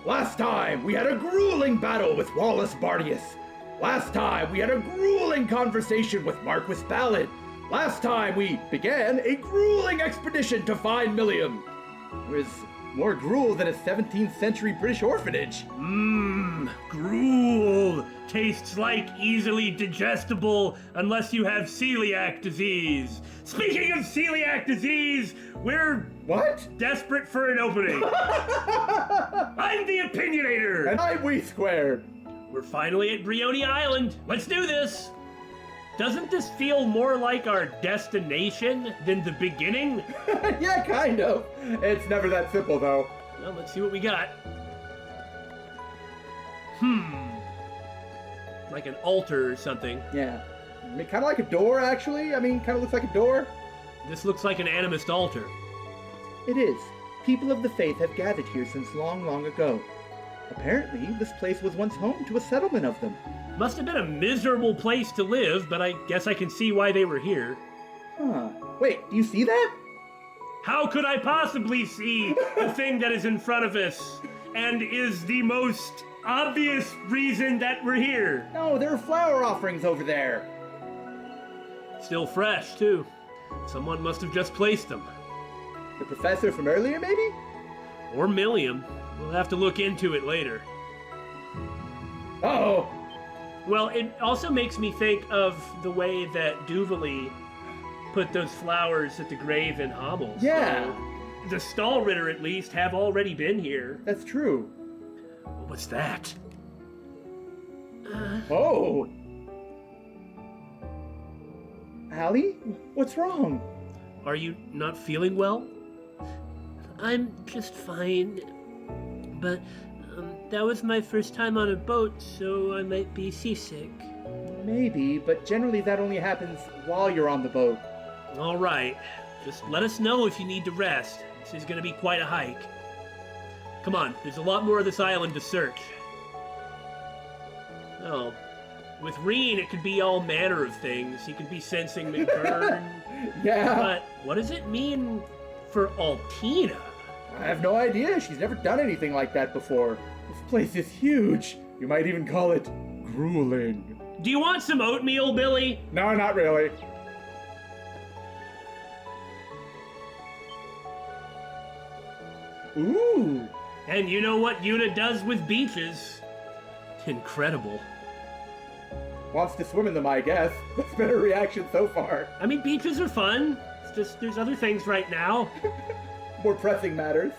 Last time, we had a grueling battle with Wallace Bardius. Last time, we had a grueling conversation with Marquis Ballad. Last time, we began a grueling expedition to find Millium. It was more gruel than a 17th century British orphanage. Gruel. Tastes like easily digestible unless you have celiac disease. Speaking of celiac disease, we're... What? Desperate for an opening. I'm the Opinionator. And I'm We Squared. We're finally at Bryonia Island. Let's do this. Doesn't this feel more like our destination than the beginning? Yeah, kind of. It's never that simple, though. Well, let's see what we got. Like an altar or something. Yeah. I mean, kind of like a door, actually. I mean, kind of looks like a door. This looks like an animist altar. It is. People of the faith have gathered here since long, long ago. Apparently, this place was once home to a settlement of them. Must have been a miserable place to live, but I guess I can see why they were here. Huh. Wait, do you see that? How could I possibly see the thing that is in front of us and is the most obvious reason that we're here? No, there are flower offerings over there. Still fresh, too. Someone must have just placed them. The professor from earlier, maybe? Or Millium. We'll have to look into it later. Uh-oh. Well, it also makes me think of the way that Duvali put those flowers at the grave in Hamel. Yeah. So the Stallritter, at least, have already been here. That's true. What's that? Oh. Allie? What's wrong? Are you not feeling well? I'm just fine. But that was my first time on a boat, so I might be seasick. Maybe, but generally that only happens while you're on the boat. All right. Just let us know if you need to rest. This is going to be quite a hike. Come on, there's a lot more of this island to search. Oh, with Rean, it could be all manner of things. He could be sensing McBurn. Yeah. But what does it mean for Altina? I have no idea. She's never done anything like that before. This place is huge. You might even call it grueling. Do you want some oatmeal, Billy? No, not really. Ooh. And you know what Una does with beaches? Incredible. Wants to swim in them, I guess. That's been her reaction so far. I mean, beaches are fun. It's just there's other things right now. More pressing matters.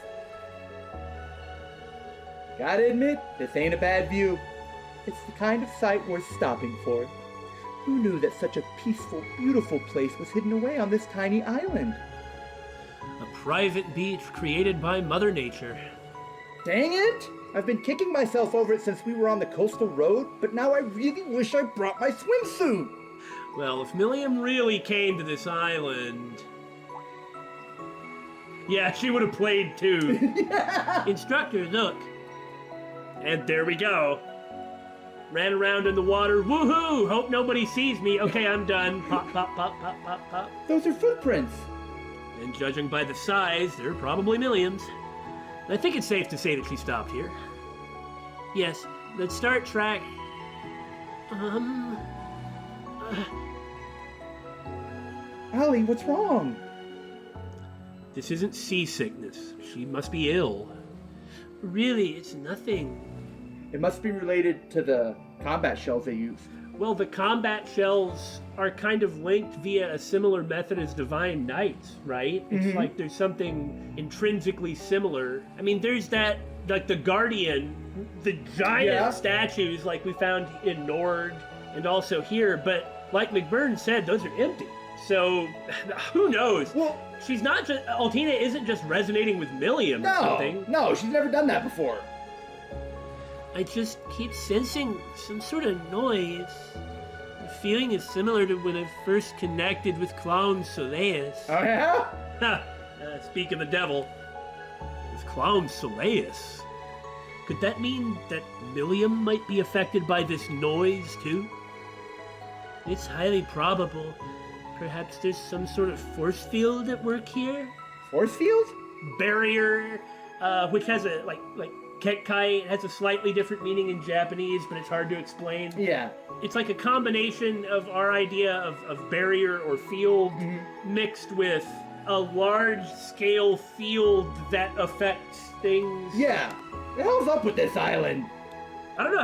Gotta admit, this ain't a bad view. It's the kind of sight worth stopping for. Who knew that such a peaceful, beautiful place was hidden away on this tiny island? A private beach created by Mother Nature. Dang it! I've been kicking myself over it since we were on the coastal road, but now I really wish I brought my swimsuit! Well, if Millium really came to this island... Yeah, she would have played too. Yeah. Instructor, look. And there we go. Ran around in the water. Woohoo! Hope nobody sees me. Okay, I'm done. Pop, pop, pop, pop, pop, pop. Those are footprints. And judging by the size, they're probably Millium's. I think it's safe to say that she stopped here. Yes, let's start track. Allie, what's wrong? This isn't seasickness. She must be ill. Really, it's nothing. It must be related to the combat shells they used. Well, the combat shells are kind of linked via a similar method as Divine Knights, right? It's like there's something intrinsically similar. I mean, there's that, like the Guardian, the giant statues like we found in Nord and also here, but like McBurn said, those are empty. So, who knows? Well, she's not just, Altina isn't just resonating with Millium or something. No, she's never done that before. I just keep sensing some sort of noise. The feeling is similar to when I first connected with Clown Soleus. Oh, yeah? Speak of the devil. With Clown Soleus. Could that mean that Millium might be affected by this noise, too? It's highly probable. Perhaps there's some sort of force field at work here? Force field? Barrier, which has a, like Kekkai has a slightly different meaning in Japanese, but it's hard to explain. Yeah. It's like a combination of our idea of barrier or field mixed with a large-scale field that affects things. Yeah. The hell's up with this island? I don't know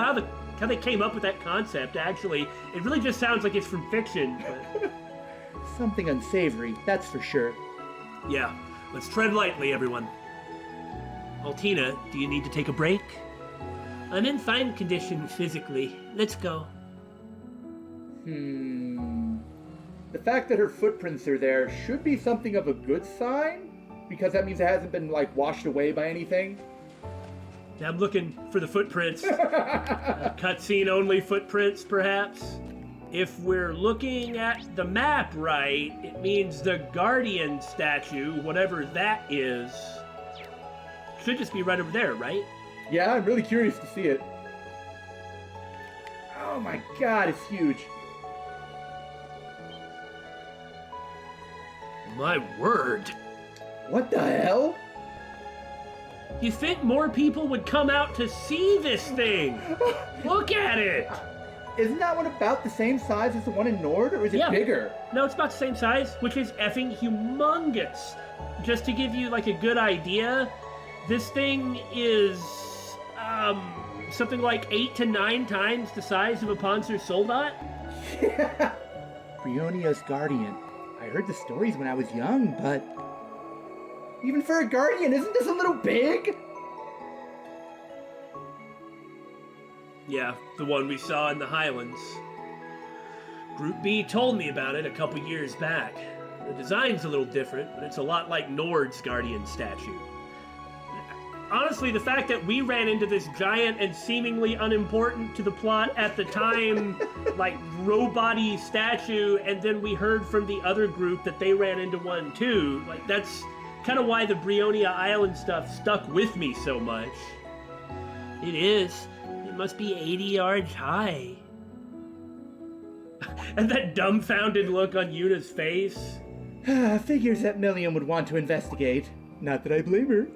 how they came up with that concept, actually. It really just sounds like it's from fiction. But... Something unsavory, that's for sure. Yeah, let's tread lightly, everyone. Altina, do you need to take a break? I'm in fine condition physically. Let's go. The fact that her footprints are there should be something of a good sign, because that means it hasn't been, like, washed away by anything. I'm looking for the footprints. Cutscene only footprints, perhaps? If we're looking at the map right, it means the Guardian statue, whatever that is, should just be right over there, right? Yeah, I'm really curious to see it. Oh my god, it's huge. My word. What the hell? You think more people would come out to see this thing? Look at it! Isn't that one about the same size as the one in Nord, or is it bigger? No, it's about the same size, which is effing humongous. Just to give you, like, a good idea, this thing is, something like 8 to 9 times the size of a Panzer Soldat. Yeah. Brionia's Guardian. I heard the stories when I was young, but... Even for a Guardian, isn't this a little big? Yeah, the one we saw in the Highlands. Group B told me about it a couple years back. The design's a little different, but it's a lot like Nord's Guardian statue. Honestly, the fact that we ran into this giant and seemingly unimportant to the plot at the time, like, robot-y statue, and then we heard from the other group that they ran into one too, like, that's kind of why the Bryonia Island stuff stuck with me so much. It is. It must be 80 yards high. And that dumbfounded look on Yuna's face. Figures that Millium would want to investigate. Not that I blame her.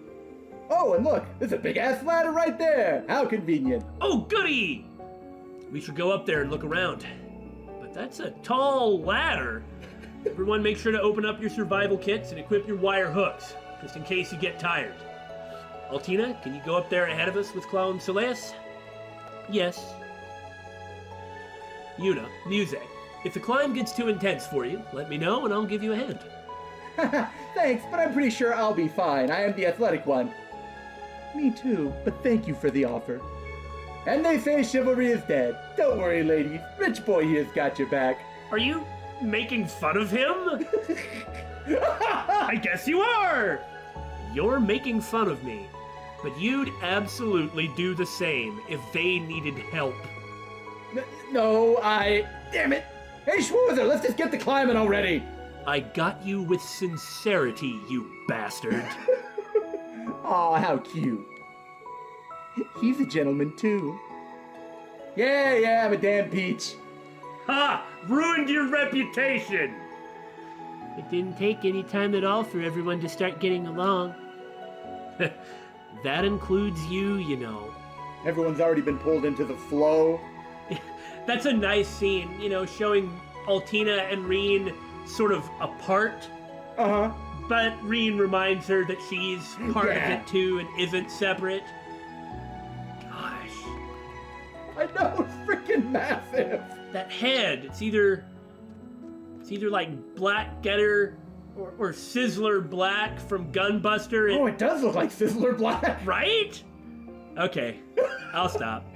Oh, and look, there's a big-ass ladder right there! How convenient. Oh, goody! We should go up there and look around. But that's a tall ladder. Everyone make sure to open up your survival kits and equip your wire hooks, just in case you get tired. Altina, can you go up there ahead of us with Clown Celeste? Yes. Yuna, music. If the climb gets too intense for you, let me know and I'll give you a hand. Thanks, but I'm pretty sure I'll be fine. I am the athletic one. Me too, but thank you for the offer. And they say chivalry is dead. Don't worry, ladies. Rich boy here's got your back. Are you making fun of him? I guess you are! You're making fun of me, but you'd absolutely do the same if they needed help. No, Damn it! Hey, Schwoozer, let's just get the climbing already! I got you with sincerity, you bastard. Aw, how cute. He's a gentleman, too. Yeah, I'm a damn peach. Ha! Ruined your reputation! It didn't take any time at all for everyone to start getting along. That includes you, you know. Everyone's already been pulled into the flow. That's a nice scene, you know, showing Altina and Rean sort of apart. Uh-huh. But Rean reminds her that she's part of it too and isn't separate. Gosh. I know, it's freaking massive. That head, it's either like Black Getter or Sizzler Black from Gunbuster. Oh, it does look like Sizzler Black. Right? Okay, I'll stop.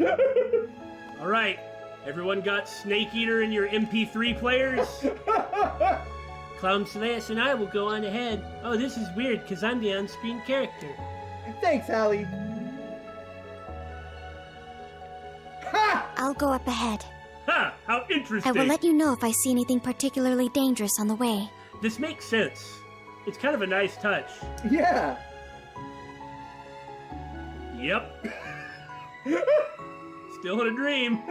All right, everyone got Snake Eater in your MP3 players? Clown Celeste and I will go on ahead. Oh, this is weird, because I'm the on-screen character. Thanks, Allie. Ha! I'll go up ahead. Ha! How interesting! I will let you know if I see anything particularly dangerous on the way. This makes sense. It's kind of a nice touch. Yeah. Yep. Still in a dream.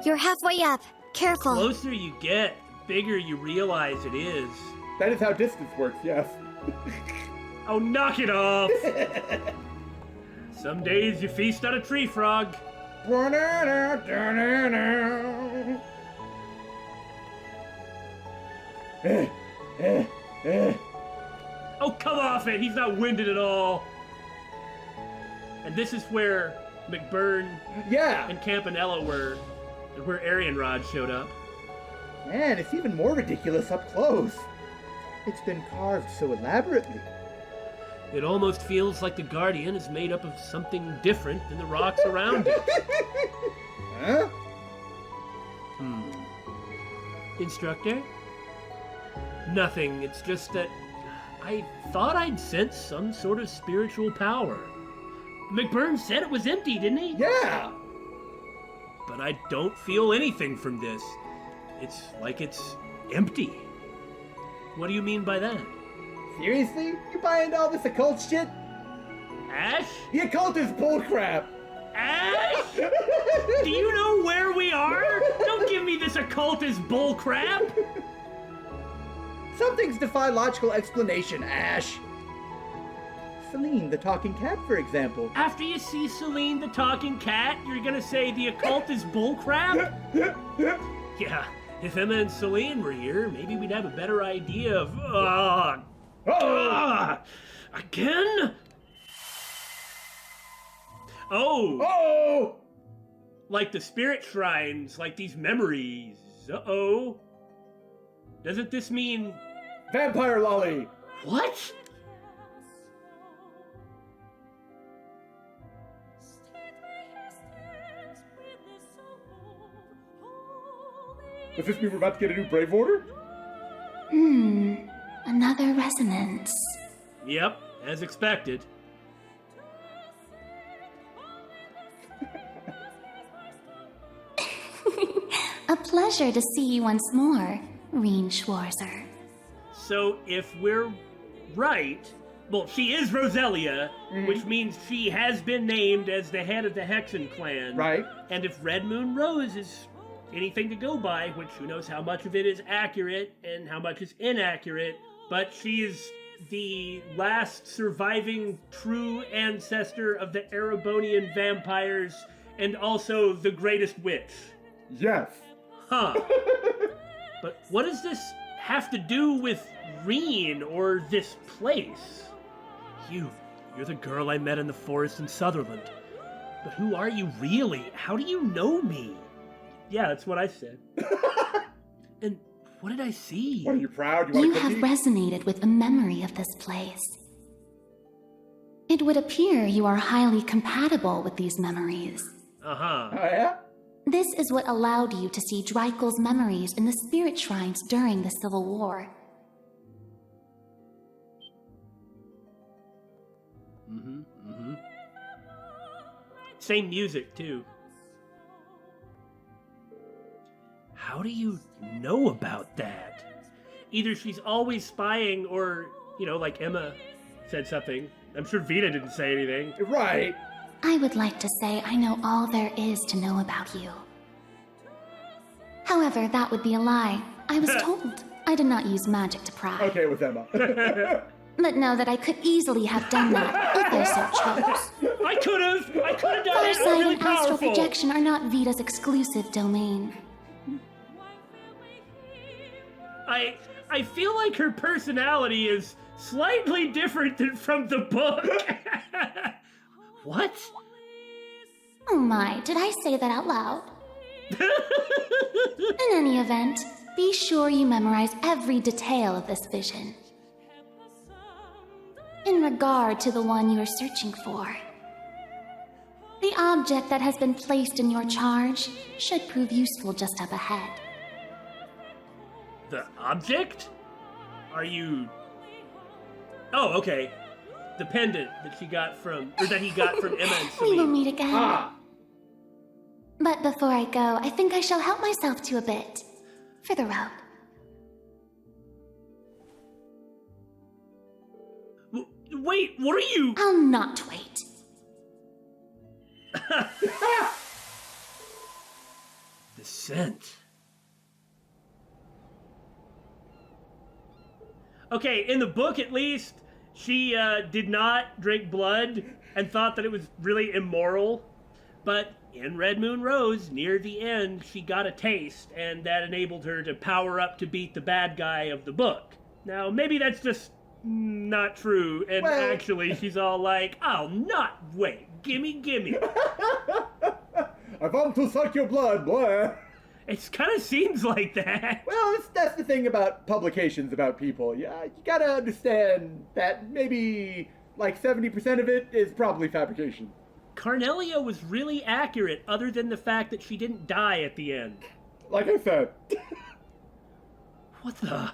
You're halfway up. Careful. The closer you get, the bigger you realize it is. That is how distance works, yes. Oh, knock it off! Some days you feast on a tree frog. Oh, come off it! He's not winded at all. And this is where McBurn and Campanella were, and where Arianrod showed up. Man, it's even more ridiculous up close. It's been carved so elaborately. It almost feels like the Guardian is made up of something different than the rocks around it. Huh? Instructor? Nothing, it's just that I thought I'd sense some sort of spiritual power. McBurn said it was empty, didn't he? Yeah! But I don't feel anything from this. It's like it's empty. What do you mean by that? Seriously? You buy into all this occult shit? Ash? The occult is bullcrap! Ash? Do you know where we are? Don't give me this occultist bullcrap! Some things defy logical explanation, Ash. Celine, the talking cat, for example. After you see Celine the talking cat, you're gonna say the occult is bullcrap? Yeah, if Emma and Celine were here, maybe we'd have a better idea of... Again? Oh! Like the spirit shrines, like these memories. Uh-oh. Doesn't this mean... Vampire lolly! What? Does this mean we're about to get a new Brave Order? Another resonance. Yep, as expected. A pleasure to see you once more, Rean Schwarzer. So if we're right, well, she is Rosalia, which means she has been named as the head of the Hexen clan. Right. And if Red Moon Rose is anything to go by, which who knows how much of it is accurate and how much is inaccurate, but she is the last surviving true ancestor of the Erebonian vampires and also the greatest witch. Yes. Huh. But what does this have to do with Rean or this place? You're the girl I met in the forest in Sutherland. But who are you really? How do you know me? Yeah, that's what I said. And what did I see? What, are you proud? You You want a have cookie? resonated with the memory of this place. It would appear you are highly compatible with these memories. Uh-huh. Oh, yeah? This is what allowed you to see Dreikel's memories in the spirit shrines during the Civil War. Same music, too. How do you know about that? Either she's always spying or, like Emma said something. I'm sure Vita didn't say anything. Right. I would like to say I know all there is to know about you. However, that would be a lie. I was told. I did not use magic to pry. Okay with Emma. But know that I could easily have done that if I so chose. I could have done it. I'm Farsight really and astral powerful. projection are not Vita's exclusive domain. I feel like her personality is slightly different than from the book. What? Oh my, did I say that out loud? In any event, be sure you memorize every detail of this vision. In regard to the one you are searching for, the object that has been placed in your charge should prove useful just up ahead. The object? Are you... Oh, okay. The pendant that he got from Emma and We will Celine. meet again. But before I go, I think I shall help myself to a bit. For the road. Wait, what are you... I'll not wait. The scent. Okay, in the book at least, She did not drink blood and thought that it was really immoral. But in Red Moon Rose, near the end, she got a taste, and that enabled her to power up to beat the bad guy of the book. Now, maybe that's just not true, and Well- actually she's all like, I'll not wait, gimme. I want to suck your blood, boy. It kind of seems like that. Well, that's the thing about publications about people. Yeah, you gotta understand that maybe like 70% of it is probably fabrication. Carnelia was really accurate, other than the fact that she didn't die at the end. Like I said. What the?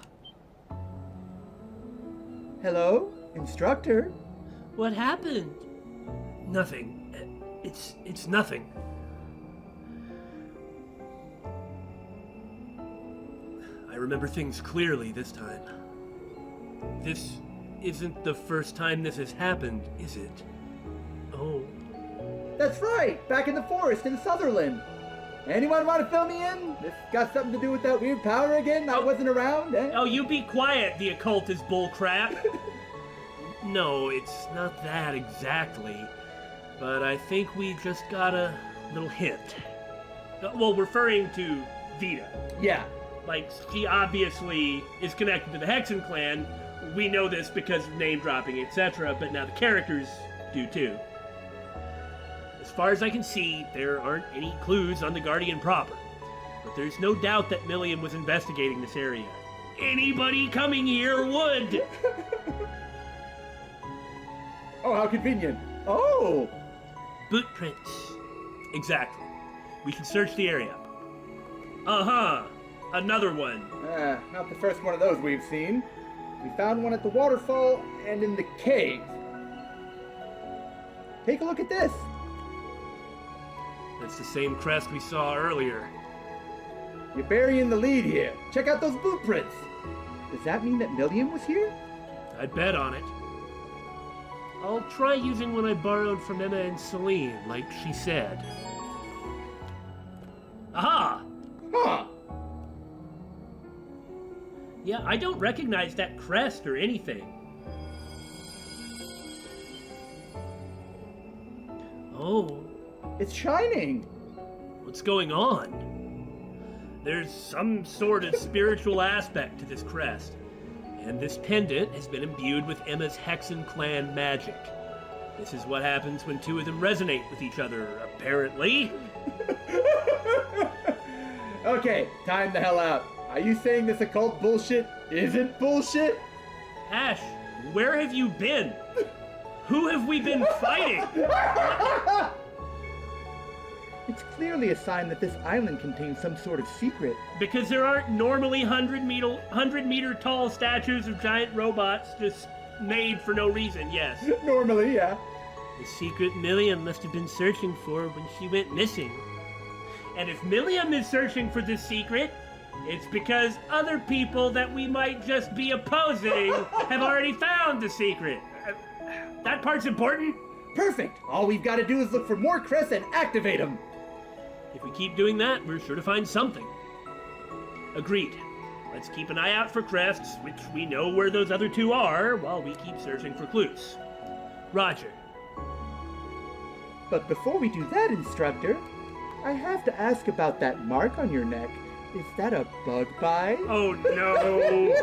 Hello, instructor. What happened? Nothing. It's nothing. I remember things clearly this time. This isn't the first time this has happened, is it? Oh. That's right, back in the forest in Sutherland. Anyone want to fill me in? This got something to do with that weird power again? I wasn't around, eh? Oh, you be quiet, the occult is bullcrap. No, it's not that exactly. But I think we just got a little hint. Well, referring to Vita. Yeah. Like, she obviously is connected to the Hexen clan. We know this because of name dropping, etc., but now the characters do too. As far as I can see, there aren't any clues on the Guardian proper. But there's no doubt that Millium was investigating this area. Anybody coming here would! Oh, how convenient. Oh! Boot prints. Exactly. We can search the area. Uh-huh. Another one. Not the first one of those we've seen. We found one at the waterfall and in the cave. Take a look at this. That's the same crest we saw earlier. You're burying the lead here. Check out those boot prints. Does that mean that Millium was here? I'd bet on it. I'll try using one I borrowed from Emma and Celine, like she said. Aha! Huh. Yeah, I don't recognize that crest or anything. Oh, It's shining. What's going on? There's some sort of spiritual aspect to this crest, and this pendant has been imbued with Emma's Hexen clan magic. This is what happens when two of them resonate with each other, apparently. Okay, time the hell out. Are you saying this occult bullshit isn't bullshit? Ash, where have you been? Who have we been fighting? It's clearly a sign that this island contains some sort of secret. Because there aren't normally 100-meter tall statues of giant robots just made for no reason, yes. Normally, yeah. the secret Millium must have been searching for when she went missing. And if Millium is searching for this secret, it's because other people that we might just be opposing have already found the secret. That part's important. Perfect. All we've got to do is look for more crests and activate them. If we keep doing that, we're sure to find something. Agreed. Let's keep an eye out for crests, which we know where those other two are, while we keep searching for clues. Roger. But before we do that, instructor, I have to ask about that mark on your neck. Is that a bug bite? Oh no!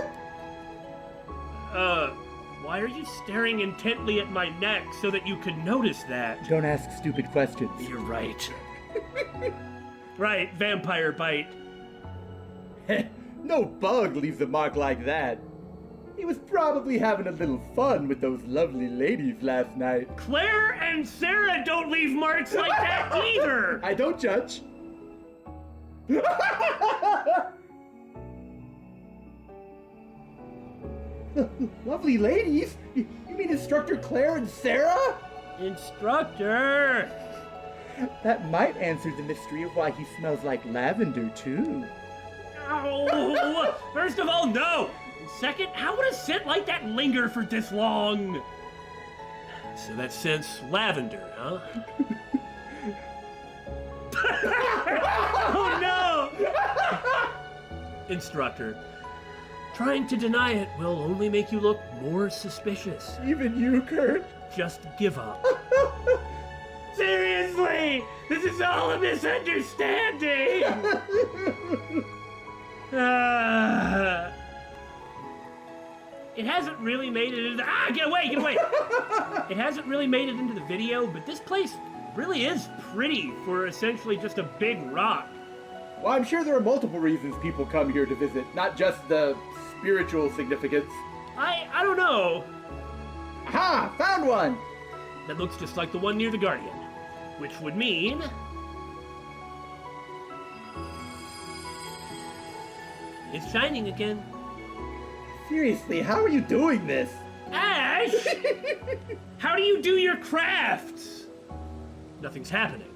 Why are you staring intently at my neck so that you could notice that? Don't ask stupid questions. You're right. Right, vampire bite. No bug leaves a mark like that. He was probably having a little fun with those lovely ladies last night. Claire and Sarah don't leave marks like that either! I don't judge. Lovely ladies? You mean Instructor Claire and Sarah? Instructor! That might answer the mystery of why he smells like lavender, too. Oh, first of all, no! And second, how would a scent like that linger for this long? So that scent's lavender, huh? Oh no! Instructor, Trying to deny it will only make you look more suspicious. Even you, Kurt? Just give up. Seriously! This is all a misunderstanding! It hasn't really made it into get away! It hasn't really made it into the video, but this place really is pretty for essentially just a big rock. Well, I'm sure there are multiple reasons people come here to visit, not just the spiritual significance. I don't know. Aha! Found one! That looks just like the one near the Guardian, which would mean... It's shining again. Seriously, how are you doing this? Ash! How do you do your crafts? Nothing's happening.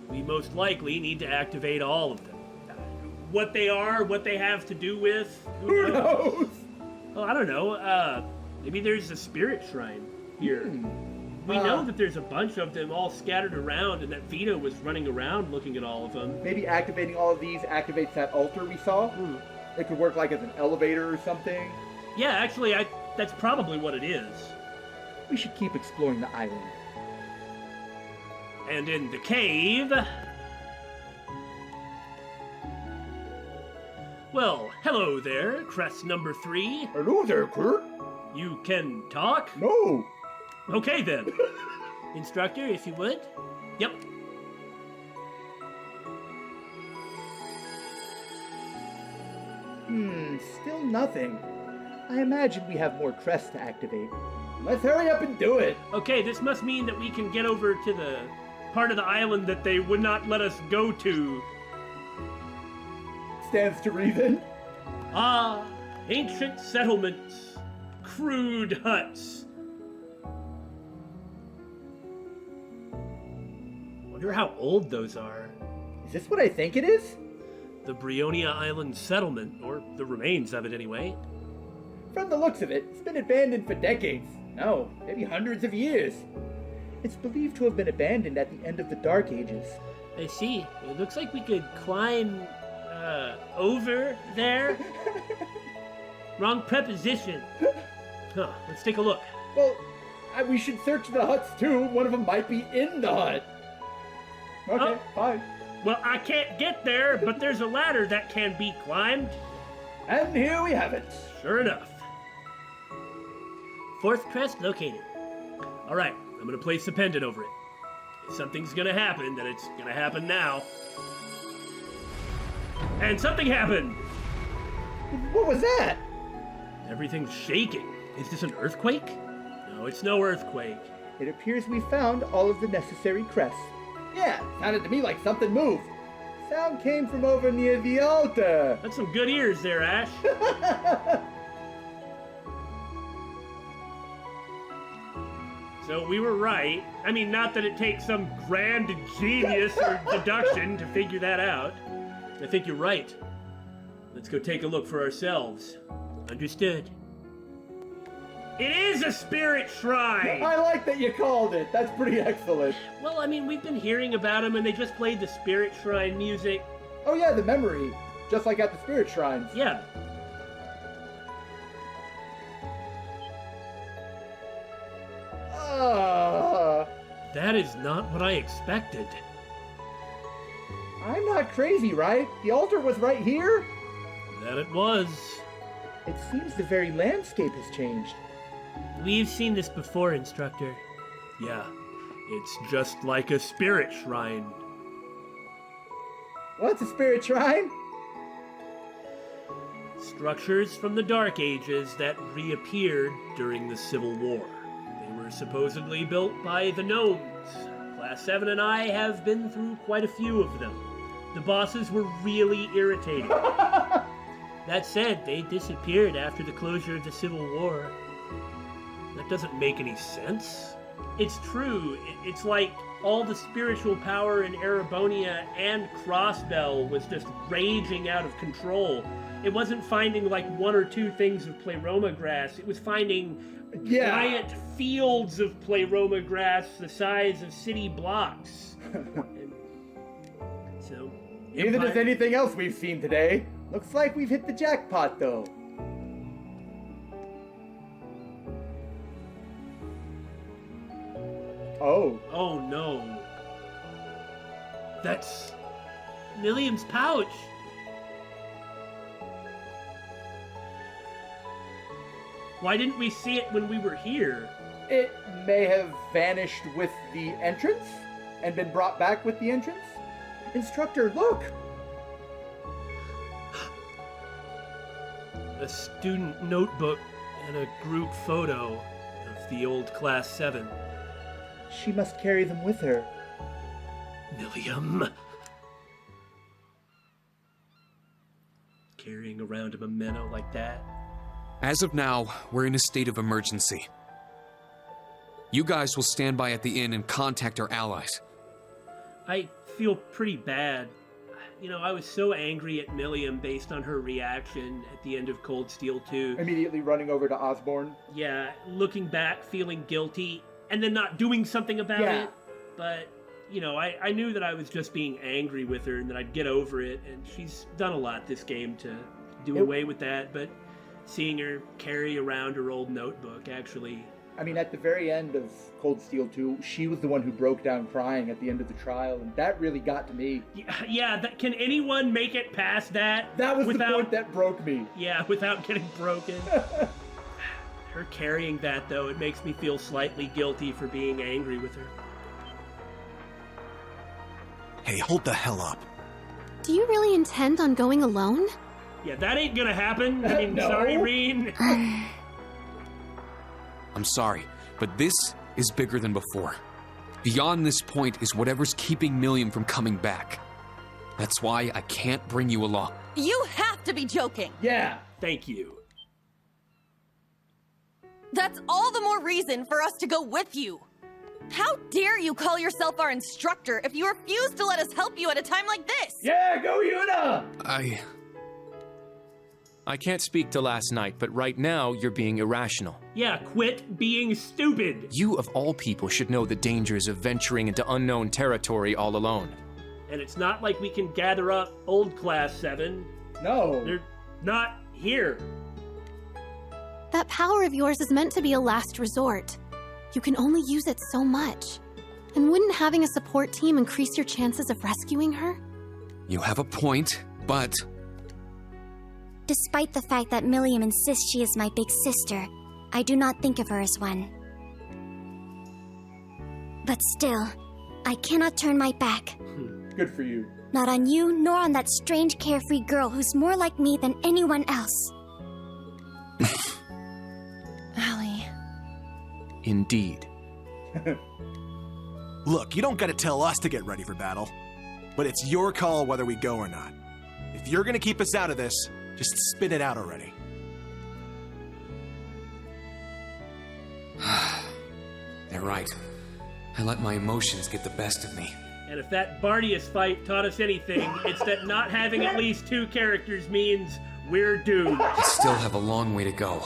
We most likely need to activate all of them. What they are, what they have to do with... Who knows? Oh, I don't know. Maybe there's a spirit shrine here. We know that there's a bunch of them all scattered around, and that Vito was running around looking at all of them. Maybe activating all of these activates that altar we saw? It could work like as an elevator or something. Yeah, actually, that's probably what it is. We should keep exploring the island. And in the cave... Well, hello there, crest number 3. Hello there, Kurt. You can talk? No. Okay then. Instructor, if you would. Yep. Still nothing. I imagine we have more crests to activate. Let's hurry up and do it. Okay, this must mean that we can get over to the part of the island that they would not let us go to. Stands to reason. Ah, ancient settlements, crude huts. Wonder how old those are. Is this what I think it is? The Bryonia Island settlement, or the remains of it anyway. From the looks of it, it's been abandoned for decades. No, maybe hundreds of years. It's believed to have been abandoned at the end of the Dark Ages. I see. It looks like we could climb, over there. Wrong preposition. Huh, let's take a look. Well, we should search the huts too. One of them might be in the hut. Okay, fine. Well, I can't get there, but there's a ladder that can be climbed. And here we have it. Sure enough. 4th crest located. All right, I'm gonna place the pendant over it. If something's gonna happen, then it's gonna happen now. And something happened! What was that? Everything's shaking. Is this an earthquake? No, it's no earthquake. It appears we found all of the necessary crests. Yeah, sounded to me like something moved. Sound came from over near the altar. That's some good ears there, Ash. So we were right. I mean, not that it takes some grand genius or deduction to figure that out. I think you're right. Let's go take a look for ourselves. Understood. It is a spirit shrine! I like that you called it. That's pretty excellent. Well, I mean, we've been hearing about them, and they just played the spirit shrine music. Oh yeah, the memory. Just like at the spirit shrines. Yeah. That is not what I expected. I'm not crazy, right? The altar was right here? That it was. It seems the very landscape has changed. We've seen this before, Instructor. Yeah, it's just like a spirit shrine. What's a spirit shrine? Structures from the Dark Ages that reappeared during the Civil War. They were supposedly built by the gnomes. Class 7 and I have been through quite a few of them. The bosses were really irritating. That said, they disappeared after the closure of the Civil War. That doesn't make any sense. It's true. It's like all the spiritual power in Erebonia and Crossbell was just raging out of control. It wasn't finding like 1 or 2 things of Pleroma grass. It was finding giant fields of Pleroma grass the size of city blocks. Neither does anything else we've seen today. Looks like we've hit the jackpot, though. Oh. Oh no. That's Millium's pouch. Why didn't we see it when we were here? It may have vanished with the entrance and been brought back with the entrance. Instructor, look! A student notebook and a group photo of the old Class 7. She must carry them with her. Millium. Carrying around a memento like that. As of now, we're in a state of emergency. You guys will stand by at the inn and contact our allies. I feel pretty bad. You know, I was so angry at Millium based on her reaction at the end of Cold Steel 2. Immediately running over to Osborne. Yeah, looking back, feeling guilty, and then not doing something about it. But, you know, I knew that I was just being angry with her and that I'd get over it, and she's done a lot this game to do away with that, but seeing her carry around her old notebook actually... I mean, at the very end of Cold Steel 2, she was the one who broke down crying at the end of the trial, and that really got to me. Yeah, can anyone make it past that? That was the point that broke me. Yeah, without getting broken. Her carrying that, though, it makes me feel slightly guilty for being angry with her. Hey, hold the hell up. Do you really intend on going alone? Yeah, that ain't gonna happen. I mean, No. sorry, Rean. I'm sorry, but this is bigger than before. Beyond this point is whatever's keeping Millium from coming back. That's why I can't bring you along. You have to be joking! Yeah. Thank you. That's all the more reason for us to go with you! How dare you call yourself our instructor if you refuse to let us help you at a time like this? Yeah, go Yuna! I can't speak to last night, but right now you're being irrational. Yeah, quit being stupid. You, of all people, should know the dangers of venturing into unknown territory all alone. And it's not like we can gather up old Class 7. No. They're not here. That power of yours is meant to be a last resort. You can only use it so much. And wouldn't having a support team increase your chances of rescuing her? You have a point, but... Despite the fact that Millium insists she is my big sister, I do not think of her as one. But still, I cannot turn my back. Good for you. Not on you, nor on that strange carefree girl who's more like me than anyone else. Allie. Indeed. Look, you don't gotta tell us to get ready for battle. But it's your call whether we go or not. If you're gonna keep us out of this, just spit it out already. They're right. I let my emotions get the best of me. And if that Bardius fight taught us anything, it's that not having at least two characters means we're doomed. I still have a long way to go,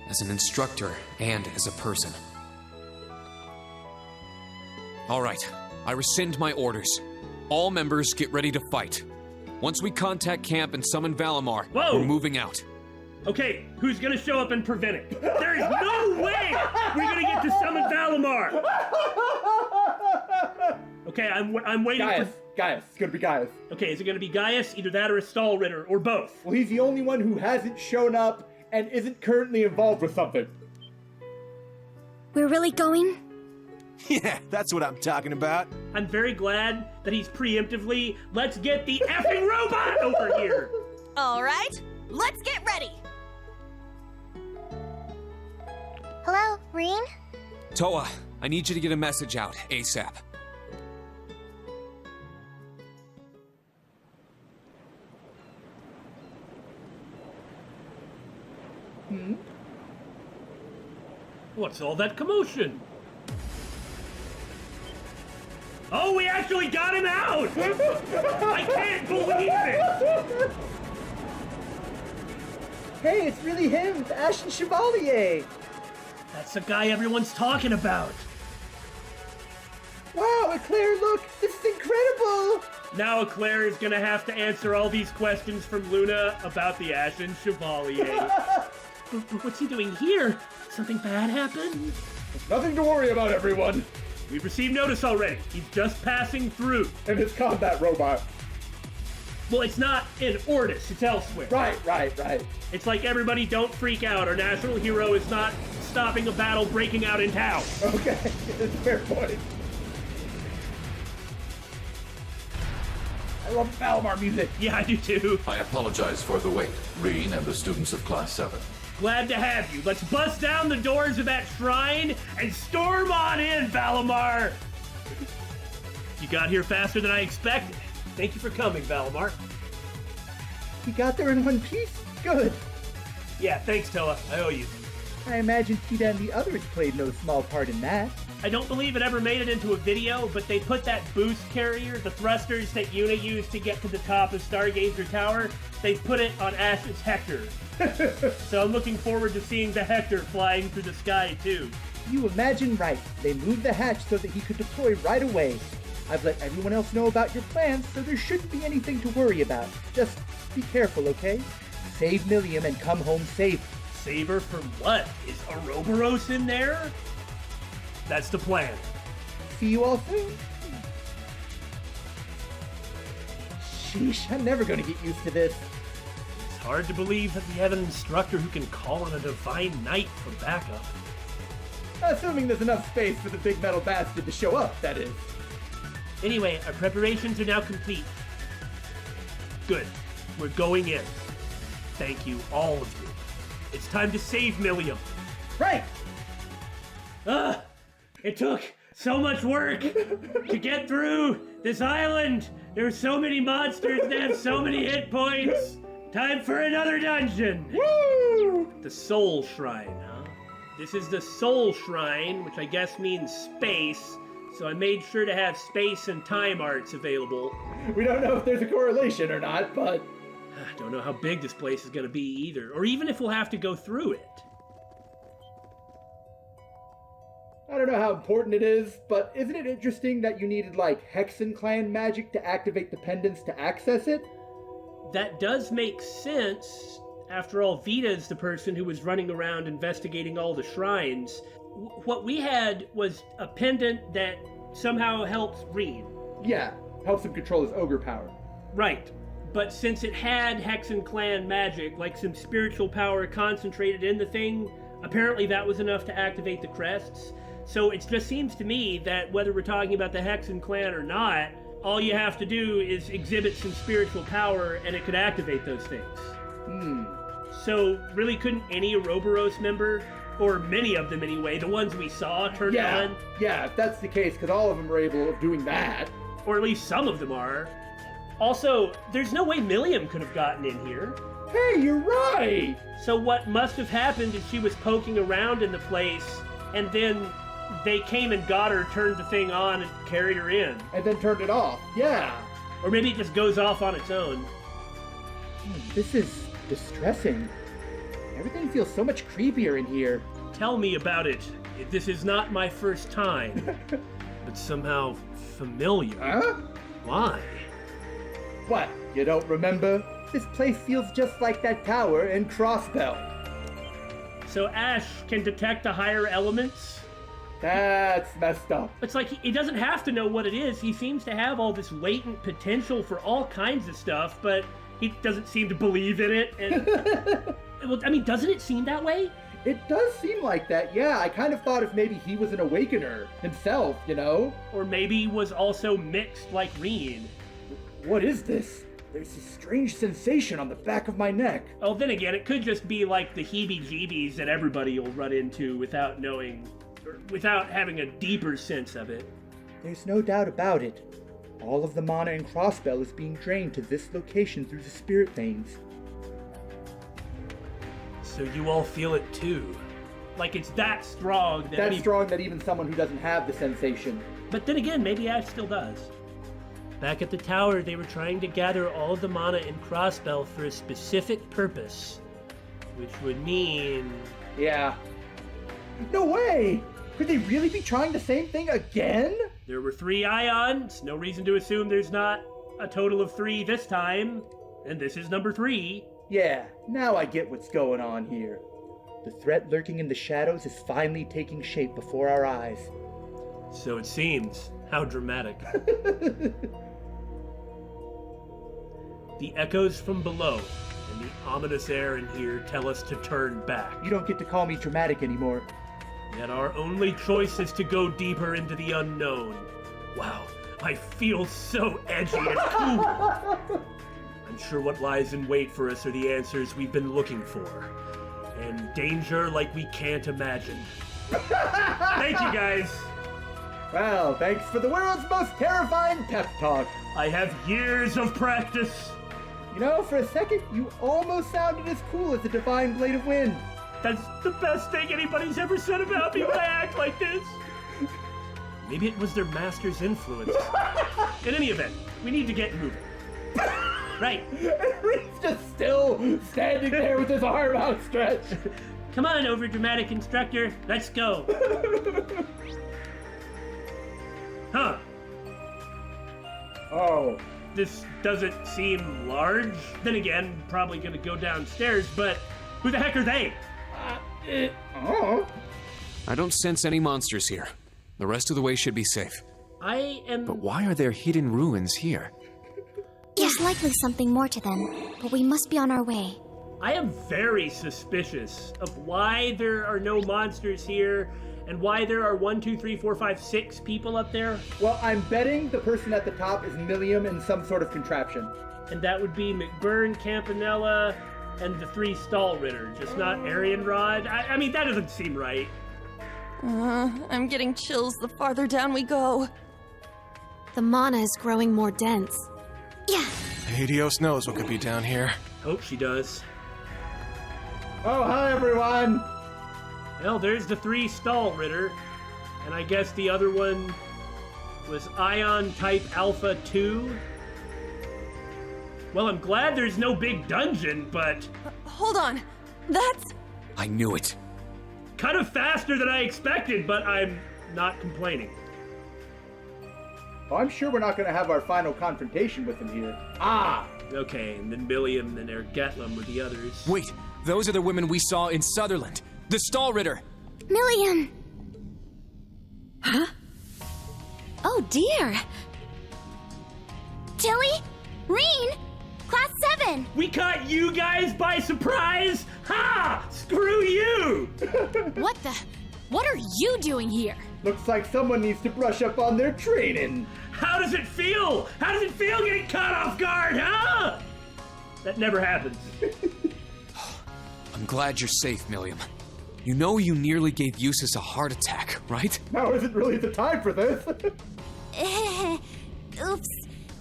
as an instructor and as a person. All right, I rescind my orders. All members get ready to fight. Once we contact camp and summon Valimar, we're moving out. Okay, who's gonna show up and prevent it? There's no way we're gonna get to summon Valimar! Okay, I'm waiting Gaius. for... Gaius. It's gonna be Gaius. Okay, is it gonna be Gaius? Either that or a Stallritter, or both. Well, he's the only one who hasn't shown up and isn't currently involved with something. We're really going? Yeah, that's what I'm talking about. I'm very glad that he's preemptively, let's get the effing robot over here! Alright, let's get ready! Hello, Rean? Toa, I need you to get a message out, ASAP. What's all that commotion? Oh, we actually got him out! I can't believe it! Hey, it's really him, the Ashen Chevalier! That's the guy everyone's talking about. Wow, Eclair, look! This is incredible! Now Eclair is gonna have to answer all these questions from Luna about the Ashen Chevalier. What's he doing here? Something bad happened? Nothing to worry about, everyone. We've received notice already. He's just passing through. And his combat robot. Well, it's not in Ortis, it's elsewhere. Right. It's like everybody don't freak out. Our national hero is not stopping a battle breaking out in town. Okay, that's a fair point. I love Valimar music. Yeah, I do too. I apologize for the wait, Rean and the students of Class 7. Glad to have you. Let's bust down the doors of that shrine and storm on in, Valimar! You got here faster than I expected. Thank you for coming, Valimar. You got there in one piece? Good. Yeah, thanks, Toa. I owe you. I imagine Tita and the others played no small part in that. I don't believe it ever made it into a video, but they put that boost carrier, the thrusters that Yuna used to get to the top of Stargazer Tower, they put it on Ash's Hector. So I'm looking forward to seeing the Hector flying through the sky, too. You imagine right. They moved the hatch so that he could deploy right away. I've let everyone else know about your plans, so there shouldn't be anything to worry about. Just be careful, okay? Save Millium and come home safe. Save her from what? Is Ouroboros in there? That's the plan. See you all soon. Sheesh, I'm never gonna get used to this. It's hard to believe that we have an instructor who can call on a divine knight for backup. Assuming there's enough space for the big metal bastard to show up, that is. Anyway, our preparations are now complete. Good. We're going in. Thank you, all of you. It's time to save Millium. Right! It took so much work to get through this island. There are so many monsters that have so many hit points. Time for another dungeon. Woo! The Soul Shrine, huh? This is the Soul Shrine, which I guess means space. So I made sure to have space and time arts available. We don't know if there's a correlation or not, but... I don't know how big this place is going to be either, or even if we'll have to go through it. I don't know how important it is, but isn't it interesting that you needed, like, Hexen clan magic to activate the pendants to access it? That does make sense. After all, Vita's the person who was running around investigating all the shrines. What we had was a pendant that somehow helps Rean. Yeah, helps him control his ogre power. Right. But since it had Hexen clan magic, like some spiritual power concentrated in the thing, apparently that was enough to activate the crests. So it just seems to me that whether we're talking about the Hexen clan or not, all you have to do is exhibit some spiritual power and it could activate those things. So really couldn't any Ouroboros member, or many of them anyway, the ones we saw, turn it on? Yeah, if that's the case, because all of them are able of doing that. Or at least some of them are. Also, there's no way Millium could have gotten in here. Hey, you're right! So what must have happened is she was poking around in the place, and then they came and got her, turned the thing on, and carried her in. And then turned it off, yeah. Or maybe it just goes off on its own. This is distressing. Everything feels so much creepier in here. Tell me about it. This is not my first time, but somehow familiar. Huh? Why? What, you don't remember? This place feels just like that tower in Crossbell. So Ash can detect the higher elements? That's messed up. It's like he doesn't have to know what it is. He seems to have all this latent potential for all kinds of stuff, but he doesn't seem to believe in it. And well, I mean, doesn't it seem that way? It does seem like that, yeah. I kind of thought if maybe he was an Awakener himself, you know? Or maybe was also mixed like Rean. What is this? There's a strange sensation on the back of my neck. Oh, then again, it could just be like the heebie-jeebies that everybody will run into without knowing, or without having a deeper sense of it. There's no doubt about it. All of the mana in Crossbell is being drained to this location through the spirit veins. So you all feel it too? Like it's that strong that strong that even someone who doesn't have the sensation. But then again, maybe Ash still does. Back at the tower, they were trying to gather all the mana in Crossbell for a specific purpose. Which would mean... Yeah. No way! Could they really be trying the same thing again? There were 3 ions. No reason to assume there's not a total of 3 this time. And this is number 3. Yeah, now I get what's going on here. The threat lurking in the shadows is finally taking shape before our eyes. So it seems. How dramatic. The echoes from below and the ominous air in here tell us to turn back. You don't get to call me dramatic anymore. Yet our only choice is to go deeper into the unknown. Wow, I feel so edgy and cool. I'm sure what lies in wait for us are the answers we've been looking for. And danger like we can't imagine. Thank you, guys. Well, thanks for the world's most terrifying pep talk. I have years of practice. You know, for a second, you almost sounded as cool as the Divine Blade of Wind. That's the best thing anybody's ever said about me when I act like this. Maybe it was their master's influence. In any event, we need to get moving. Right. Reed's just still standing there with his arm outstretched. Come on, overdramatic instructor. Let's go. Huh. Oh. This doesn't seem large. Then again, probably gonna go downstairs, but who the heck are they? Oh. I don't sense any monsters here. The rest of the way should be safe. I am... But why are there hidden ruins here? There's likely something more to them, but we must be on our way. I am very suspicious of why there are no monsters here and why there are 1, 2, 3, 4, 5, 6 people up there. Well, I'm betting the person at the top is Millium in some sort of contraption. And that would be McBurn, Campanella, and the 3 Stallritter, just not Arianrod. I mean, that doesn't seem right. I'm getting chills the farther down we go. The mana is growing more dense. Yeah. Helios knows what could be down here. Hope she does. Oh, hi, everyone. Well, there's the 3 Stallritter, and I guess the other one was Ion Type Alpha 2. Well, I'm glad there's no big dungeon, but... Hold on. That's... I knew it. kind of faster than I expected, but I'm not complaining. Oh, I'm sure we're not going to have our final confrontation with him here. Ah! Okay, and then Millium and Ergetlum were the others. Wait, those are the women we saw in Sutherland. The Stallritter. Millium! Huh? Oh dear! Tilly? Rean? Class 7! We caught you guys by surprise? Ha! Screw you! What are you doing here? Looks like someone needs to brush up on their training. How does it feel? How does it feel getting caught off guard, huh? That never happens. I'm glad you're safe, Millium. You know you nearly gave Eustace a heart attack, right? Now isn't really the time for this. Oops.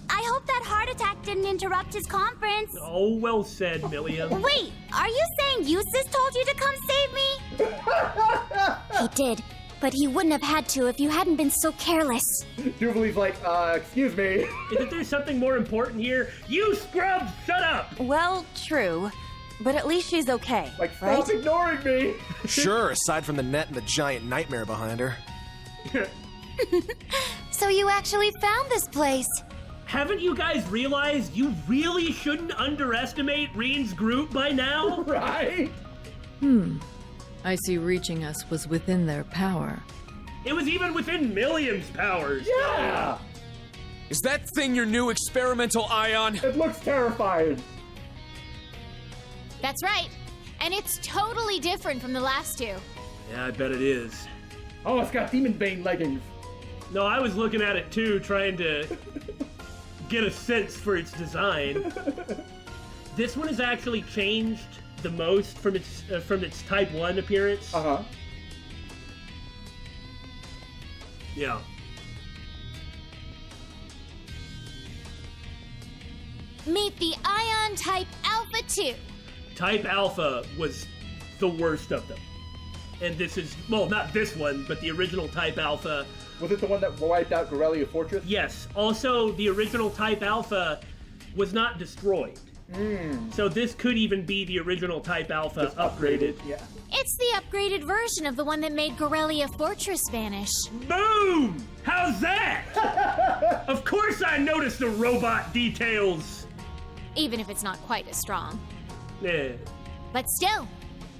I hope that heart attack didn't interrupt his conference. Oh, well said, Millium. Wait, are you saying Eustace told you to come save me? He did, but he wouldn't have had to if you hadn't been so careless. Jubilee's like, excuse me. Isn't there something more important here? You scrubs, shut up! Well, true. But at least she's okay. Like, stop ignoring me. Sure, aside from the net and the giant nightmare behind her. So you actually found this place. Haven't you guys realized you really shouldn't underestimate Rean's group by now? Right? I see reaching us was within their power. It was even within Millium's powers. Yeah! Is that thing your new experimental ion? It looks terrifying. That's right. And it's totally different from the last two. Yeah, I bet it is. Oh, it's got Demon Bane leggings. No, I was looking at it too, trying to get a sense for its design. This one has actually changed the most from its Type 1 appearance. Uh-huh. Yeah. Meet the Ion Type Alpha 2. Type Alpha was the worst of them. And this is, well, not this one, but the original Type Alpha. Was it the one that wiped out Gorelia Fortress? Yes. Also, the original Type Alpha was not destroyed. So this could even be the original Type Alpha Just upgraded. Yeah. It's the upgraded version of the one that made Gorelia Fortress vanish. Boom! How's that? Of course I noticed the robot details. Even if it's not quite as strong. Yeah. But still,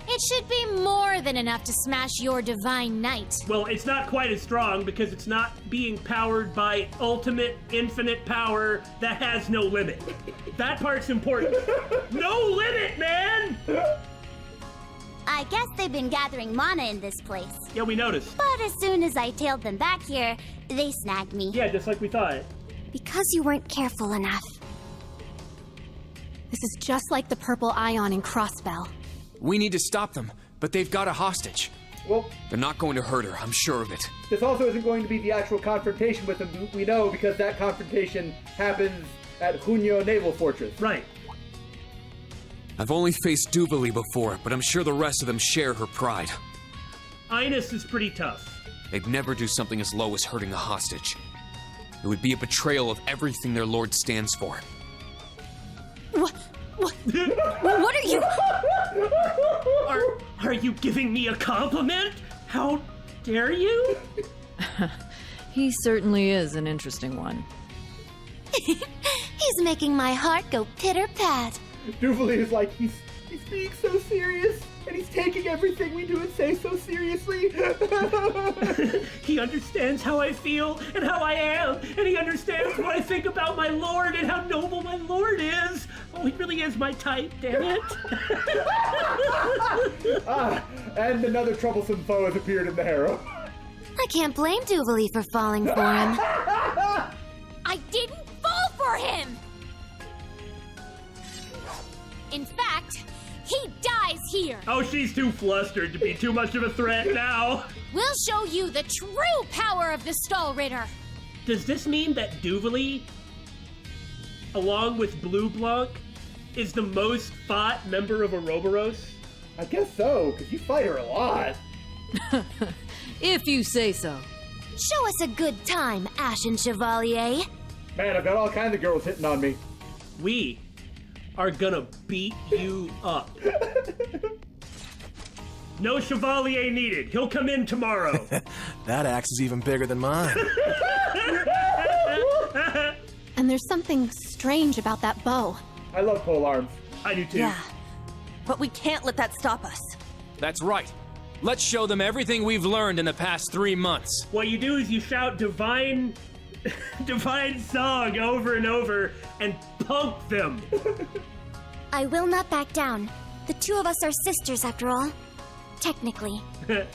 It should be more than enough to smash your divine knight. Well, it's not quite as strong because it's not being powered by ultimate infinite power that has no limit. That part's important. No limit, man! I guess they've been gathering mana in this place. Yeah, we noticed. But as soon as I tailed them back here, they snagged me. Yeah, just like we thought. Because you weren't careful enough. This is just like the purple ion in Crossbell. We need to stop them, but they've got a hostage. Well, They're not going to hurt her, I'm sure of it. this also isn't going to be the actual confrontation with them, we know, because that confrontation happens at Junio Naval Fortress. Right. I've only faced Duvali before, but I'm sure the rest of them share her pride. Ines is pretty tough. They'd never do something as low as hurting a hostage. It would be a betrayal of everything their lord stands for. What are you? Are you giving me a compliment? How dare you? He certainly is an interesting one. He's making my heart go pitter-pat. Duvali is like, he's being so serious, and he's taking everything we do and say so seriously. He understands how I feel and how I am, and he understands what I think about my lord and how noble my lord is. Oh, he really is my type, damn it. And another troublesome foe has appeared in the harem. I can't blame Duvali for falling for him. I didn't fall for him! In fact, he dies here! Oh, she's too flustered to be too much of a threat now. We'll show you the true power of the Stallritter! Does this mean that Duvali, along with Blue Blanc, is the most fought member of Ouroboros? I guess so, because you fight her a lot. If you say so. Show us a good time, Ashen Chevalier. Man, I've got all kinds of girls hitting on me. We are gonna beat you up. No Chevalier needed. He'll come in tomorrow. That axe is even bigger than mine. And there's something strange about that bow. I love pole arms. I do too. Yeah. But we can't let that stop us. That's right. Let's show them everything we've learned in the past 3 months. What you do is you shout divine song over and over and punk them. I will not back down. The two of us are sisters, after all. Technically.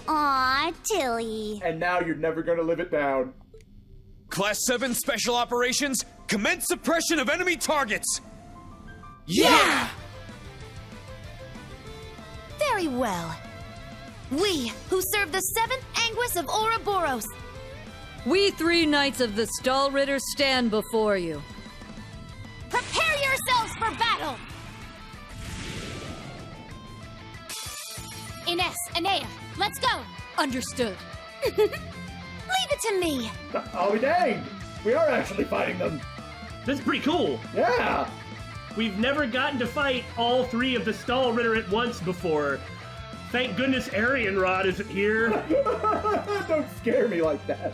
Aw, Tilly. And now you're never gonna live it down. Class 7 Special Operations, commence suppression of enemy targets! Yeah! Very well. We, who serve the 7th Anguis of Ouroboros. We 3 knights of the Stallritter stand before you. Prepare yourselves for battle! Ines, Anea, let's go! Understood. Leave it to me. I'll be danged! We are actually fighting them. This is pretty cool. Yeah! We've never gotten to fight all 3 of the Stallritter at once before. Thank goodness Arianrod isn't here. Don't scare me like that.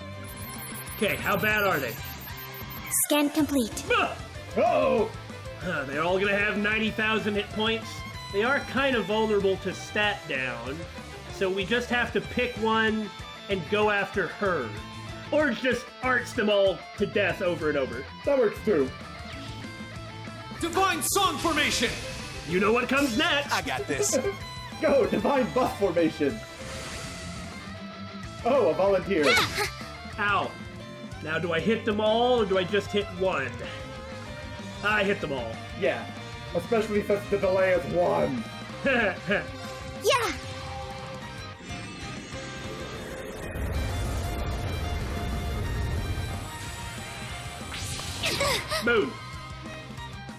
Okay, how bad are they? Scan complete. Oh! They're all gonna have 90,000 hit points. They are kind of vulnerable to stat down, so we just have to pick one and go after her. Or just arch them all to death over and over. That works too. Divine Song Formation! You know what comes next. I got this. Go, Divine Buff Formation. Oh, a volunteer. Ow. Now, do I hit them all, or do I just hit one? I hit them all. Yeah, especially since the delay is 1. Yeah. Boom.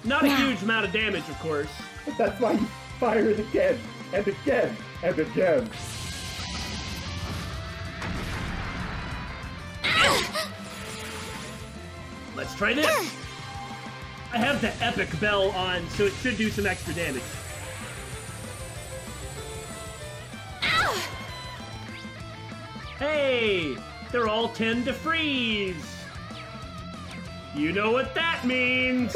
Not a huge amount of damage, of course. That's why you fire it again, and again, and again. Let's try this. I have the epic bell on, so it should do some extra damage. Hey, they're all tend to freeze. You know what that means.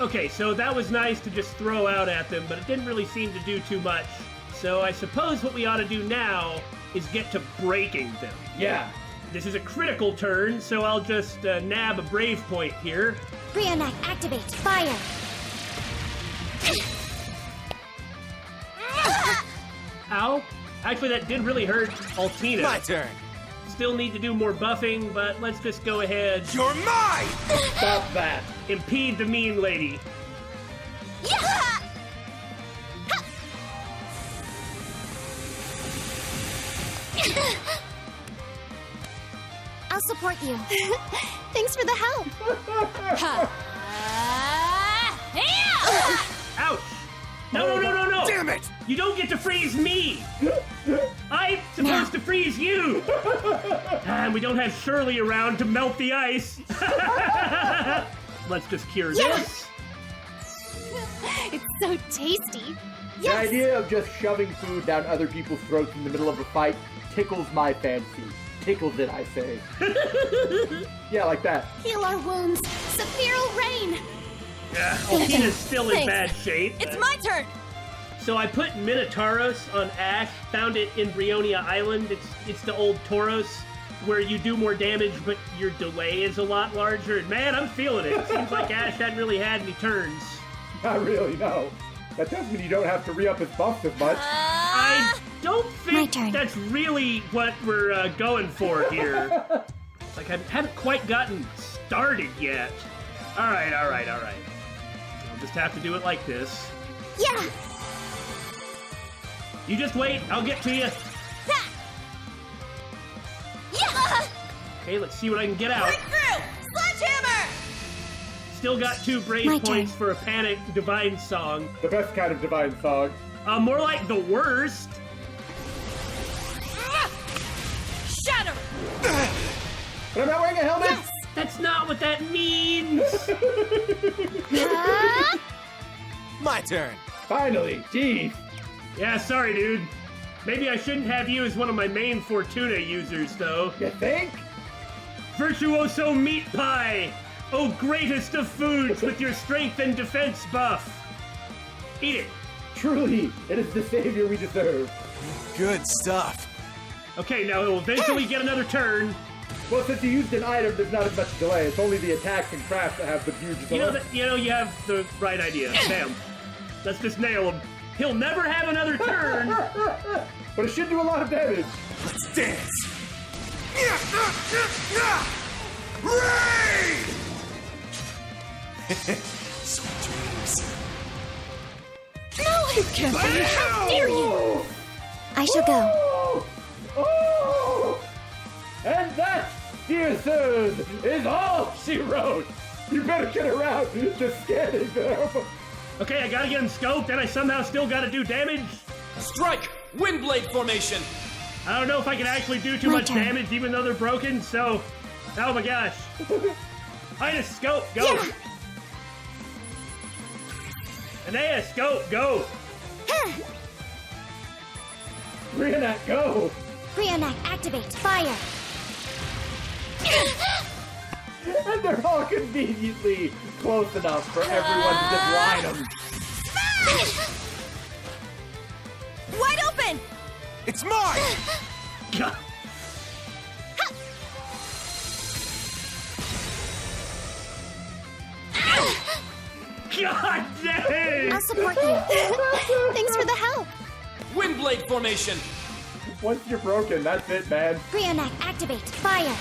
Okay, so that was nice to just throw out at them, but it didn't really seem to do too much. So I suppose what we ought to do now is get to breaking them. Yeah. This is a critical turn, so I'll just nab a brave point here. Brionia, activate. Fire. Ow. Actually, that did really hurt Altina. My turn. Still need to do more buffing, but let's just go ahead. You're mine! Stop that. Impede the mean lady. Yeah! I'll support you. Thanks for the help. Ouch! No! Damn it! You don't get to freeze me! I'm supposed to freeze you! And we don't have Shirley around to melt the ice. Let's just cure this. It's so tasty. The idea of just shoving food down other people's throats in the middle of a fight tickles my fancy. Tickles it, I say. Yeah, like that. Heal our wounds. Sephiral rain. Yeah, Altina's still in bad shape. It's my turn! So I put Minotauros on Ash, found it in Bryonia Island. It's the old Tauros, where you do more damage, but your delay is a lot larger. And man, I'm feeling it. It seems like Ash hadn't really had any turns. Not really, no. That does mean you don't have to re-up his buffs as much. I don't think that's really what we're going for here. Like, I haven't quite gotten started yet. All right. I'll just have to do it like this. Yeah! You just wait, I'll get to you. Yeah! Okay, let's see what I can get out. Breakthrough! Sledgehammer! Still got 2 brave points for a panic divine song. The best kind of divine song. More like the worst. Shatter! But I'm not wearing a helmet! Yes! That's not what that means! My turn. Finally, geez. Yeah, sorry, dude. Maybe I shouldn't have you as one of my main Fortuna users, though. You think? Virtuoso Meat Pie! Oh, greatest of foods with your strength and defense buff! Eat it! Truly, it is the savior we deserve. Good stuff. Okay, now he'll eventually get another turn. Well, since you used an item, there's not as much delay. It's only the attacks and crafts that have the huge delay. You have the right idea. Bam. Let's just nail him. He'll never have another turn. But it should do a lot of damage. Let's dance. Rain! Sweet dreams. No! Careful! How dare you! I shall go. Oh! And that, dear sirs, is all she wrote. You better get around to scanning them. Okay, I gotta get him scoped, and I somehow still gotta do damage. Strike! Windblade formation! I don't know if I can actually do too much damage, even though they're broken, so... Oh my gosh. Ida, scope, go! Yeah. Anea, scope, go! Rean, go! Brionia, activate. Fire. And they're all conveniently close enough for everyone to just line them. Wide open! It's mine! God. God dang! I'll support you. Thanks for the help. Windblade formation! Once you're broken, that's it, man. Brionia, activate. Fire.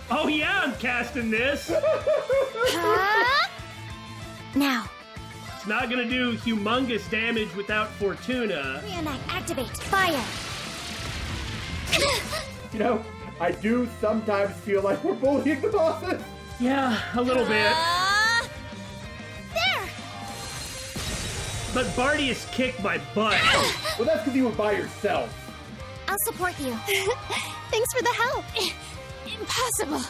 Oh yeah, I'm casting this! Now. It's not gonna do humongous damage without Fortuna. Brionia, activate. Fire. You know, I do sometimes feel like we're bullying the bosses. Yeah, a little bit. There! But Bardius kicked my butt. Well, that's because you were by yourself. I'll support you. Thanks for the help. Impossible.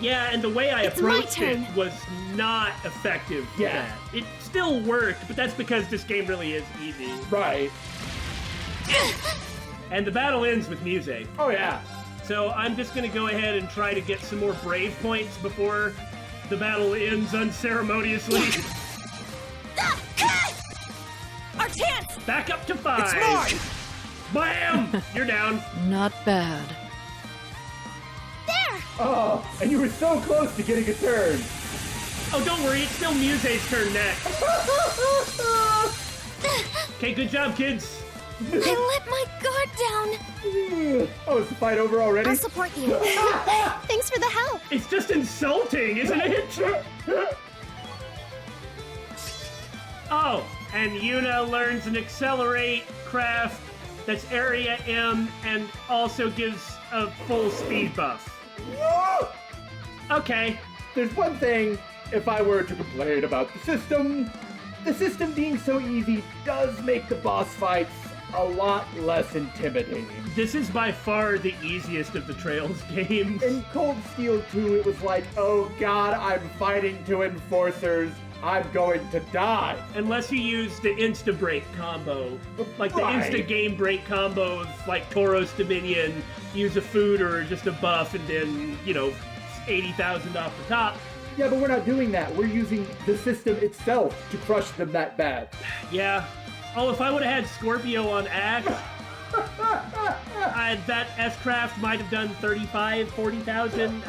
Yeah, and the way I It's my approached turn. it was not effective. for Yeah. that. It still worked, but that's because this game really is easy. Right. And the battle ends with music. Oh, yeah. So I'm just gonna go ahead and try to get some more brave points before The battle ends unceremoniously. Our chance! Back up to 5. It's mine! Bam! You're down. Not bad. There! Oh, and you were so close to getting a turn. Oh, don't worry, it's still Muse's turn next. Okay, good job, kids. I let my guard down. Oh, is the fight over already? I'll support you. Thanks for the help. It's just insulting, isn't it? Oh, and Yuna learns an accelerate craft that's area M and also gives a full speed buff. Okay. There's one thing, if I were to complain about the system being so easy does make the boss fights a lot less intimidating. This is by far the easiest of the Trails games. In Cold Steel 2, it was like, oh god, I'm fighting two enforcers. I'm going to die. Unless you use the insta-break combo. Like the Right. insta-game break combos, like Tauros Dominion, use a food or just a buff and then, 80,000 off the top. Yeah, but we're not doing that. We're using the system itself to crush them that bad. Yeah. Oh, if I would have had Scorpio on Axe, that S-Craft might have done 35, 40,000.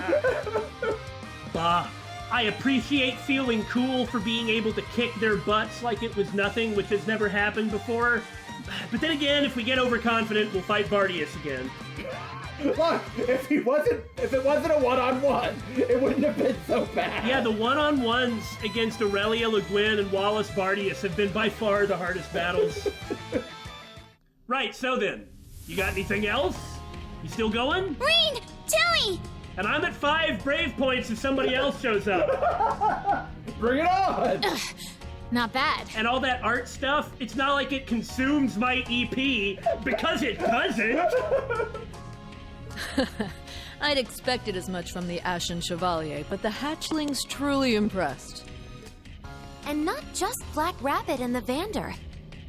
Bah. I appreciate feeling cool for being able to kick their butts like it was nothing, which has never happened before. But then again, if we get overconfident, we'll fight Bardius again. Look, if it wasn't a one-on-one, it wouldn't have been so bad. Yeah, the one-on-ones against Aurelia Le Guin and Wallace Bardius have been by far the hardest battles. Right, so then, you got anything else? You still going? Rean! Tilly! And I'm at 5 brave points if somebody else shows up. Bring it on! Ugh, not bad. And all that art stuff, it's not like it consumes my EP, because it doesn't. I'd expected as much from the Ashen Chevalier, but the hatchlings truly impressed. And not just Black Rabbit and the Vander.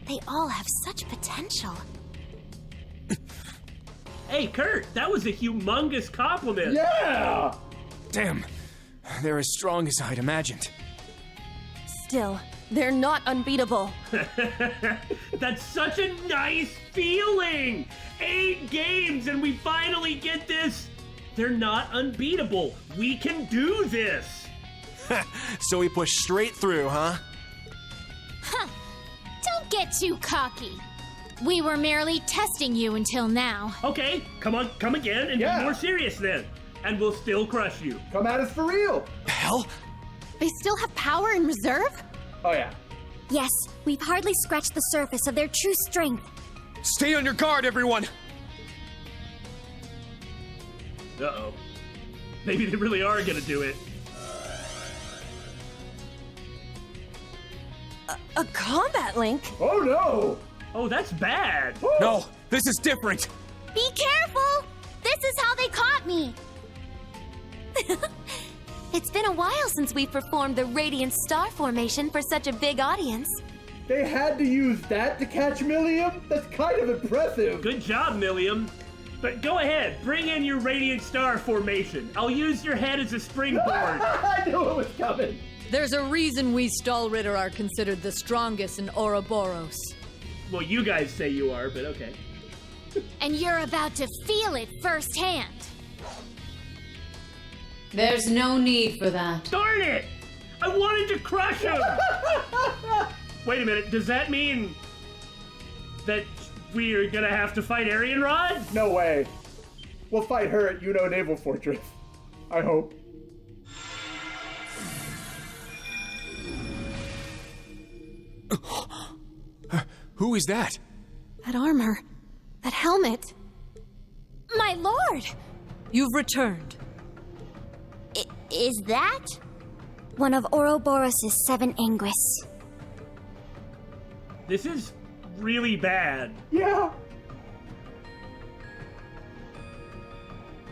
They all have such potential. Hey, Kurt, that was a humongous compliment. Yeah! Damn, they're as strong as I'd imagined. Still, they're not unbeatable. That's such a nice feeling! 8 games and we finally get this. They're not unbeatable. We can do this. So we push straight through, huh? Huh. Don't get too cocky. We were merely testing you until now. Okay, come on, come again and Yeah. be more serious then. And we'll still crush you. Come at us for real. Hell? They still have power in reserve? Oh yeah. Yes, we've hardly scratched the surface of their true strength. Stay on your guard, everyone! Uh-oh. Maybe they really are gonna do it. A combat link? Oh no! Oh, that's bad. No, this is different. Be careful! This is how they caught me! It's been a while since we performed the Radiant Star Formation for such a big audience. They had to use that to catch Millium? That's kind of impressive. Good job, Millium. But go ahead, bring in your Radiant Star formation. I'll use your head as a springboard. I knew it was coming. There's a reason we Stallritter are considered the strongest in Ouroboros. Well, you guys say you are, but okay. And you're about to feel it firsthand. There's no need for that. Darn it! I wanted to crush him! Wait a minute, does that mean that we are gonna have to fight Arian Rod? No way. We'll fight her at Yuno Naval Fortress. I hope. Who is that? That armor. That helmet. My lord! You've returned. Is that? One of Ouroboros' 7 Anguis. This is really bad. Yeah.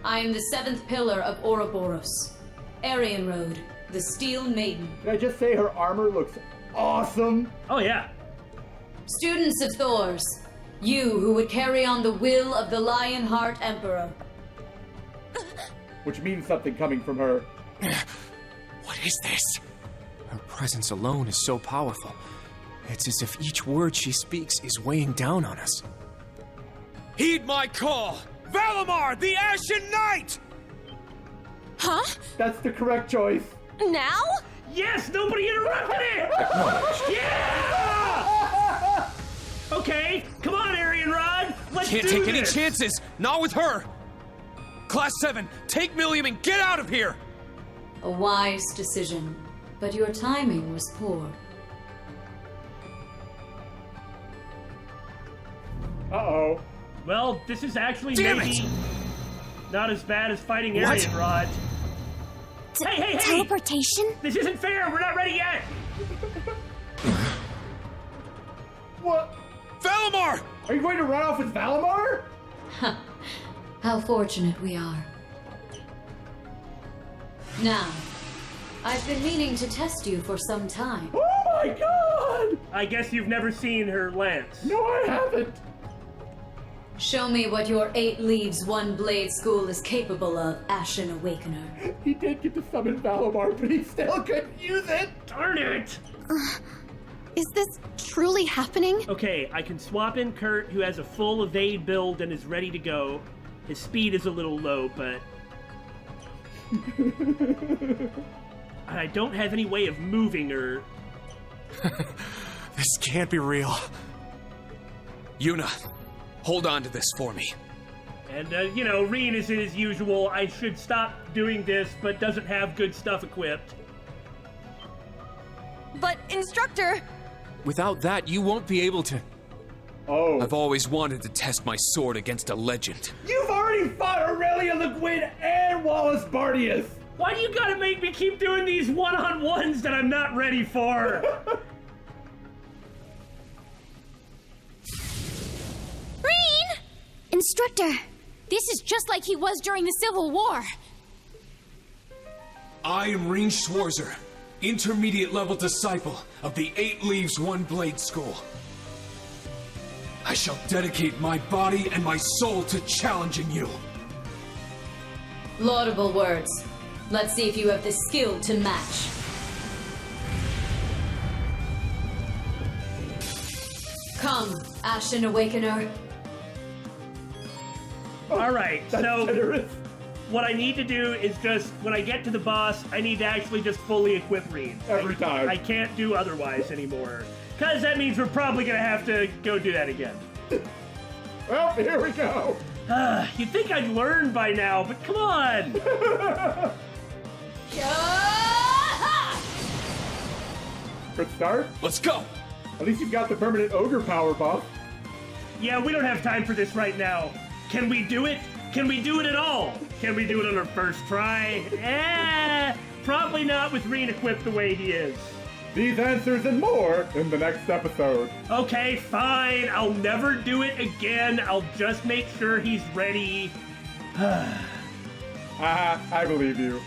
I am the 7th pillar of Ouroboros. Arian Road, the Steel Maiden. Can I just say her armor looks awesome? Oh yeah. Students of Thors, you who would carry on the will of the Lionheart Emperor. Which means something coming from her. What is this? Her presence alone is so powerful. It's as if each word she speaks is weighing down on us. Heed my call! Valimar, the Ashen Knight! Huh? That's the correct choice. Now? Yes, nobody interrupted it! Yeah! Okay, come on, Arian Rod. Let's Can't do take any this. chances! Not with her! Class 7, take Millium and get out of here! A wise decision, but your timing was poor. Uh-oh. Well, this is actually Damn maybe not as bad as fighting What? Arian Rod. Hey! Teleportation? This isn't fair! We're not ready yet! What? Valimar! Are you going to run off with Valimar? How fortunate we are. Now, I've been meaning to test you for some time. Oh my god! I guess you've never seen her lance. No, I haven't. Show me what your 8 leaves, 1 blade school is capable of, Ashen Awakener. He did get to summon Valimar, but he still couldn't use it. Darn it! Is this truly happening? Okay, I can swap in Kurt, who has a full evade build and is ready to go. His speed is a little low, but... I don't have any way of moving her. This can't be real. Yuna, hold on to this for me. And, you know, Rean is in his usual, I should stop doing this, but doesn't have good stuff equipped. But, Instructor... Without that, you won't be able to... Oh. I've always wanted to test my sword against a legend. You've already fought Aurelia Le Guin and Wallace Bardius. Why do you gotta make me keep doing these one-on-ones that I'm not ready for? Rean! Instructor! This is just like he was during the Civil War. I am Rean Schwarzer, intermediate level disciple of the 8 Leaves 1 Blade School. I shall dedicate my body and my soul to challenging you. Laudable words. Let's see if you have the skill to match. Come, Ashen Awakener. Alright, That's so generous. what I need to do is just, when I get to the boss, I need to actually just fully equip Rean. Every time. I can't do otherwise anymore. Because that means we're probably going to have to go do that again. Well, here we go. You'd think I'd learn by now, but come on! Good start. Let's go! At least you've got the permanent ogre power buff. Yeah, we don't have time for this right now. Can we do it? Can we do it at all? Can we do it on our first try? Probably not with Rean equipped the way he is. These answers and more in the next episode. Okay, fine. I'll never do it again. I'll just make sure he's ready. I believe you.